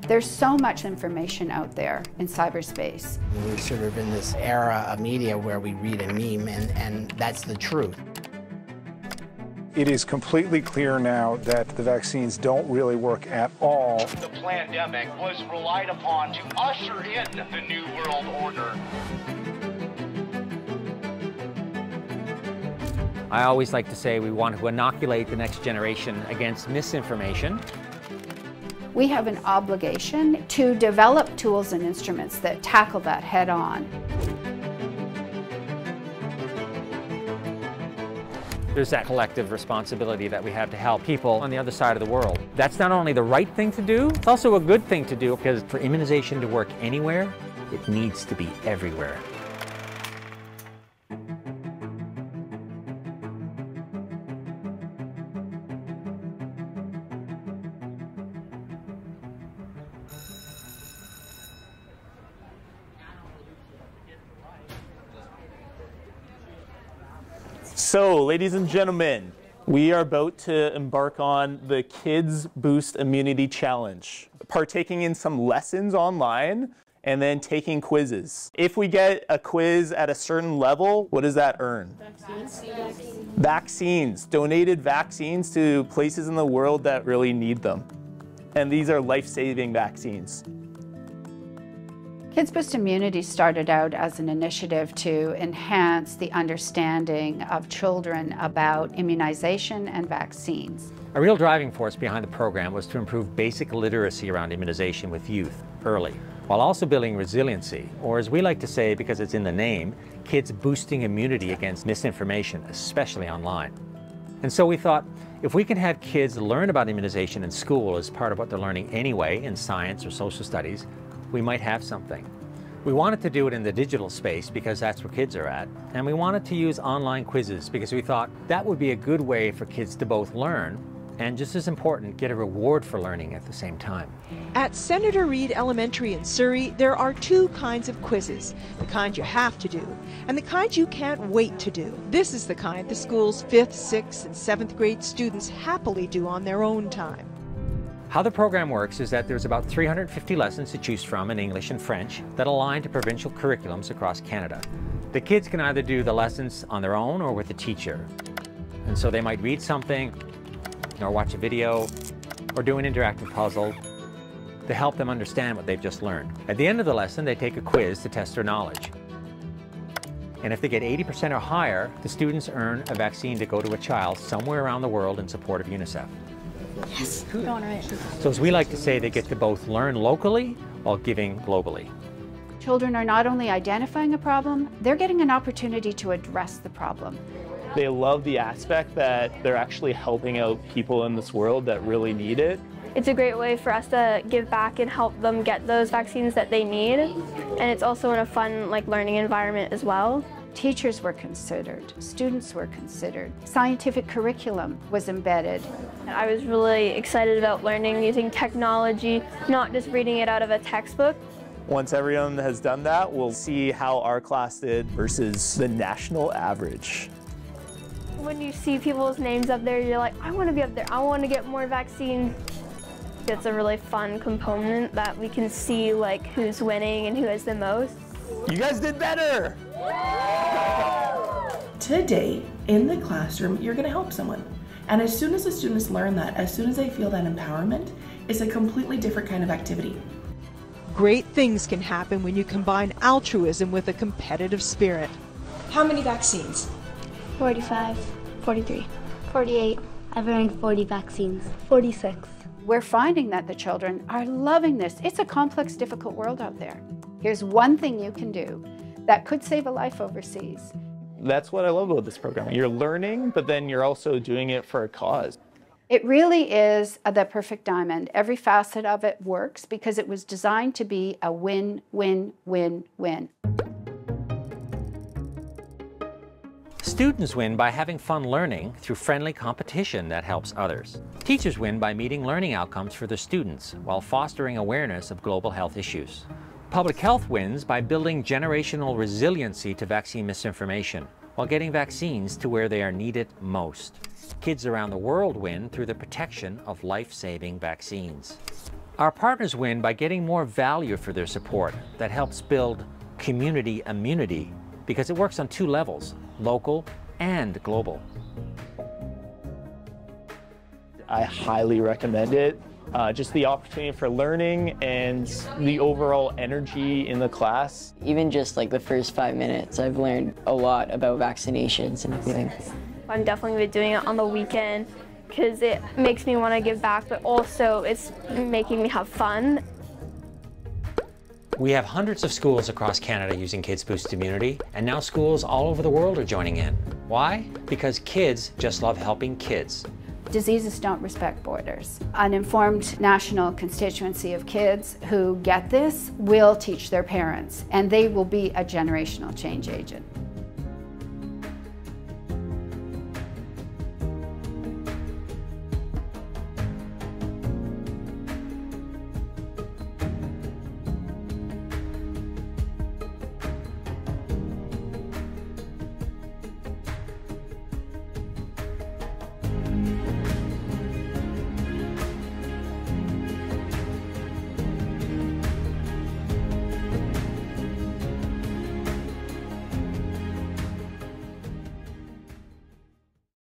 There's so much information out there in cyberspace. We're sort of in this era of media where we read a meme and that's the truth. It is completely clear now that the vaccines don't really work at all. The pandemic was relied upon to usher in the New World Order. I always like to say we want to inoculate the next generation against misinformation. We have an obligation to develop tools and instruments that tackle that head on. There's that collective responsibility that we have to help people on the other side of the world. That's not only the right thing to do, it's also a good thing to do, because for immunization to work anywhere, it needs to be everywhere. So, ladies and gentlemen, we are about to embark on the Kids Boost Immunity Challenge, partaking in some lessons online and then taking quizzes. If we get a quiz at a certain level, what does that earn? Vaccines. Vaccines. Donated vaccines to places in the world that really need them. And these are life-saving vaccines. Kids Boost Immunity started out as an initiative to enhance the understanding of children about immunization and vaccines. A real driving force behind the program was to improve basic literacy around immunization with youth early, while also building resiliency, or as we like to say because it's in the name, kids boosting immunity against misinformation, especially online. And so we thought, if we can have kids learn about immunization in school as part of what they're learning anyway in science or social studies, we might have something. We wanted to do it in the digital space because that's where kids are at, and we wanted to use online quizzes because we thought that would be a good way for kids to both learn and, just as important, get a reward for learning at the same time. At Senator Reed Elementary in Surrey, there are two kinds of quizzes, the kind you have to do and the kind you can't wait to do. This is the kind the school's 5th, 6th, and 7th grade students happily do on their own time. How the program works is that there's about 350 lessons to choose from in English and French that align to provincial curriculums across Canada. The kids can either do the lessons on their own or with a teacher. And so they might read something, or watch a video, or do an interactive puzzle to help them understand what they've just learned. At the end of the lesson, they take a quiz to test their knowledge. And if they get 80% or higher, the students earn a vaccine to go to a child somewhere around the world in support of UNICEF. Yes, going right. So as we like to say, they get to both learn locally while giving globally. Children are not only identifying a problem, they're getting an opportunity to address the problem. They love the aspect that they're actually helping out people in this world that really need it. It's a great way for us to give back and help them get those vaccines that they need. And it's also in a fun, learning environment as well. Teachers were considered, students were considered, scientific curriculum was embedded. I was really excited about learning using technology, not just reading it out of a textbook. Once everyone has done that, we'll see how our class did versus the national average. When you see people's names up there, you're like, I want to be up there, I want to get more vaccines. It's a really fun component that we can see who's winning and who has the most. You guys did better! Today, in the classroom, you're going to help someone. And as soon as the students learn that, as soon as they feel that empowerment, it's a completely different kind of activity. Great things can happen when you combine altruism with a competitive spirit. How many vaccines? 45, 43, 48. I've earned 40 vaccines. 46. We're finding that the children are loving this. It's a complex, difficult world out there. Here's one thing you can do that could save a life overseas. That's what I love about this program. You're learning, but then you're also doing it for a cause. It really is the perfect diamond. Every facet of it works because it was designed to be a win, win, win, win. Students win by having fun learning through friendly competition that helps others. Teachers win by meeting learning outcomes for their students while fostering awareness of global health issues. Public health wins by building generational resiliency to vaccine misinformation while getting vaccines to where they are needed most. Kids around the world win through the protection of life-saving vaccines. Our partners win by getting more value for their support that helps build community immunity because it works on two levels, local and global. I highly recommend it. Just the opportunity for learning and the overall energy in the class. Even just like the first 5 minutes, I've learned a lot about vaccinations and everything. I'm definitely doing it on the weekend because it makes me want to give back, but also it's making me have fun. We have hundreds of schools across Canada using Kids Boost Immunity, and now schools all over the world are joining in. Why? Because kids just love helping kids. Diseases don't respect borders. An informed national constituency of kids who get this will teach their parents, and they will be a generational change agent.